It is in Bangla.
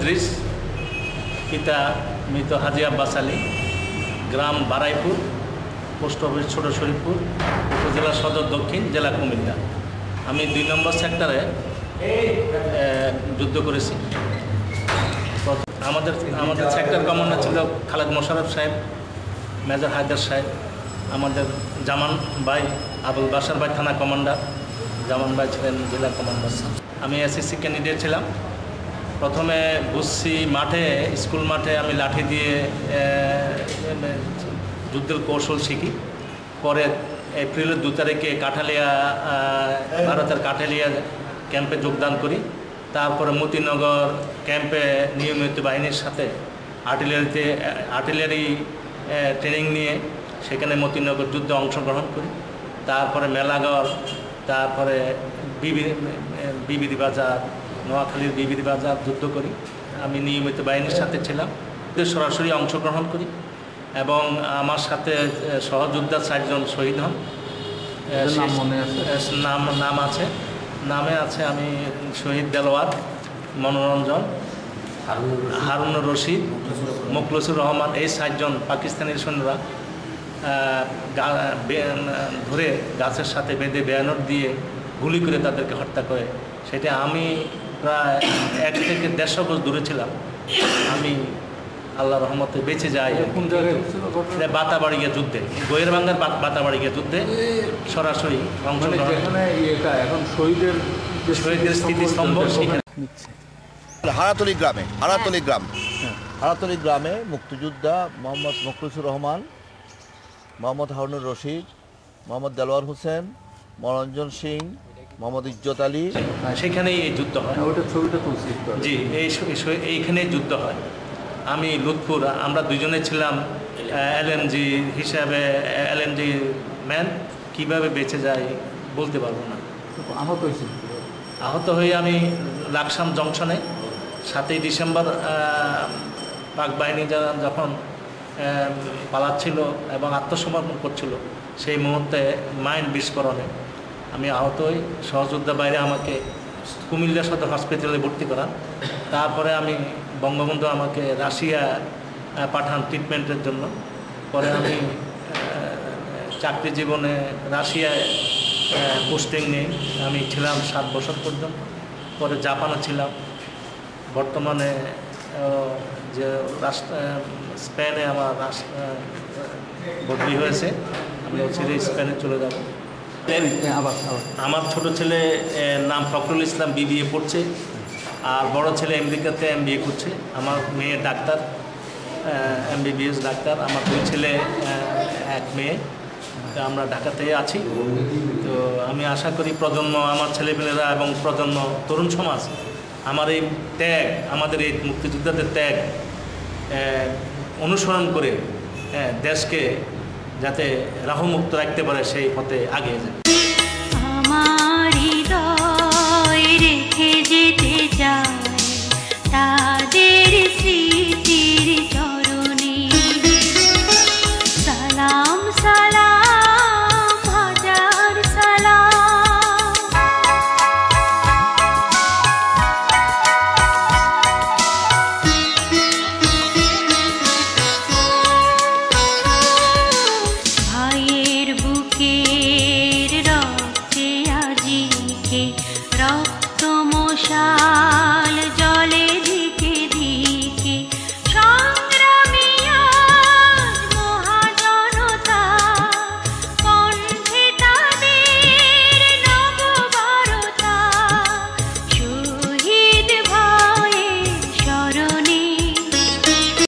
ইদ্রিস, পিতা মৃত হাজী আব্বাস আলী, গ্রাম বারাইপুর, পোস্ট অফিস ছোট শরীফপুর, উপজেলা সদর দক্ষিণ, জেলা কুমিল্লা। আমি 2 নম্বর সেক্টরে যুদ্ধ করেছি। আমাদের সেক্টর কমান্ডার ছিল খালেদ মোশাররফ সাহেব, মেজর হায়দার সাহেব, আমাদের জামান ভাই, আবুল বাসার ভাই থানা কমান্ডার, জামান ভাই ছিলেন জেলা কমান্ডার। আমি এসএসসি ক্যান্ডিডেট ছিলাম। প্রথমে বুসি মাঠে, স্কুল মাঠে আমি লাঠি দিয়ে যুদ্ধের কৌশল শিখি। পরে এপ্রিলের 2 তারিখে কাঠালিয়া, ভারতের কাঠালিয়া ক্যাম্পে যোগদান করি। তারপরে মতিনগর ক্যাম্পে নিয়মিত বাহিনীর সাথে আর্টিলারি ট্রেনিং নিয়ে সেখানে মতিনগর যুদ্ধে অংশগ্রহণ করি। তারপরে মেলাগড়, তারপরে বিবিধি বাজার, নোয়াখালীর বিবিধি বাজার যুদ্ধ করি। আমি নিয়মিত বাহিনীর সাথে ছিলাম, সরাসরি অংশগ্রহণ করি এবং আমার সাথে সহযোদ্ধা 4 জন শহীদ হন। নামে আছে আমি শহীদ দেলোয়ার, মনোরঞ্জন, হারুনুর রশিদ, মুখলেসুর রহমান। এই 4 জন পাকিস্তানি সৈন্যরা ধরে গাছের সাথে বেঁধে ব্যানর দিয়ে গুলি করে তাদেরকে হত্যা করে। সেটা আমি প্রায় 1 থেকে 150 গজ দূরে ছিলাম। আমি আল্লাহ রহমতে বেঁচে যাই। বাতাবাড়িয়া যুদ্ধে, গোয়ের বাংলার বাতাবাড়িয়া যুদ্ধে সরাসরি এখন শহীদের স্মৃতিস্তম্ভ সেখানে। হারাতলি গ্রামে মুক্তিযোদ্ধা মোহাম্মদ মুখলেসুর রহমান, মোহাম্মদ হারুনুর রশিদ, মোহাম্মদ দেলোয়ার হোসেন, মনোরঞ্জন সিং, মোহাম্মদ ইজ্জত আলী, সেখানেই এই যুদ্ধ হয়। ওটা ছবিটা তুলছি জি, এইখানেই যুদ্ধ হয়। আমি লুৎফুর, আমরা 2 জনে ছিলাম এলএমজি হিসাবে, এলএমজি ম্যান। কীভাবে বেঁচে যায় বলতে পারবো না। আহত হয়ে আমি লাকসাম জংশনে 7ই ডিসেম্বর পাক বাহিনী যখন পালাচ্ছিল এবং আত্মসমর্পণ করছিল, সেই মুহূর্তে মাইন বিস্ফোরণে আমি আহত হই। সহযোদ্ধা বাইরে আমাকে কুমিল্লা সদর হসপিটালে ভর্তি করান। তারপরে আমি বঙ্গবন্ধু আমাকে রাশিয়া পাঠান ট্রিটমেন্টের জন্য। পরে আমি চাকরি জীবনে রাশিয়ায় পোস্টিং নিই। আমি ছিলাম 7 বছর পর্যন্ত। পরে জাপানে ছিলাম। বর্তমানে যে স্পেনে আমার বদলি হয়েছে, আমি ছেলে স্পেনে চলে যাব। আমার ছোট ছেলে নাম ফখরুল ইসলাম, BBA পড়ছে। আর বড় ছেলে আমেরিকাতে MBA করছে। আমার মেয়ে ডাক্তার, MBBS ডাক্তার। আমার 2 ছেলে, 1 মেয়ে। তো আমরা ঢাকাতে আছি। তো আমি আশা করি প্রজন্ম, আমার ছেলেমেয়েরা এবং প্রজন্ম, তরুণ সমাজ আমার এই ত্যাগ, আমাদের এই মুক্তিযোদ্ধাদের ত্যাগ অনুসরণ করে দেশকে যাতে রাহুমুক্ত রাখতে পারে সেই পথে আগিয়ে যায়। আমার হৃদয় রেখে যেতে চায় তাদের স্মৃতির চরণে। সালাম সালাম হাজার সালাম। ভাইয়ের বুকের রক্তে আজিকে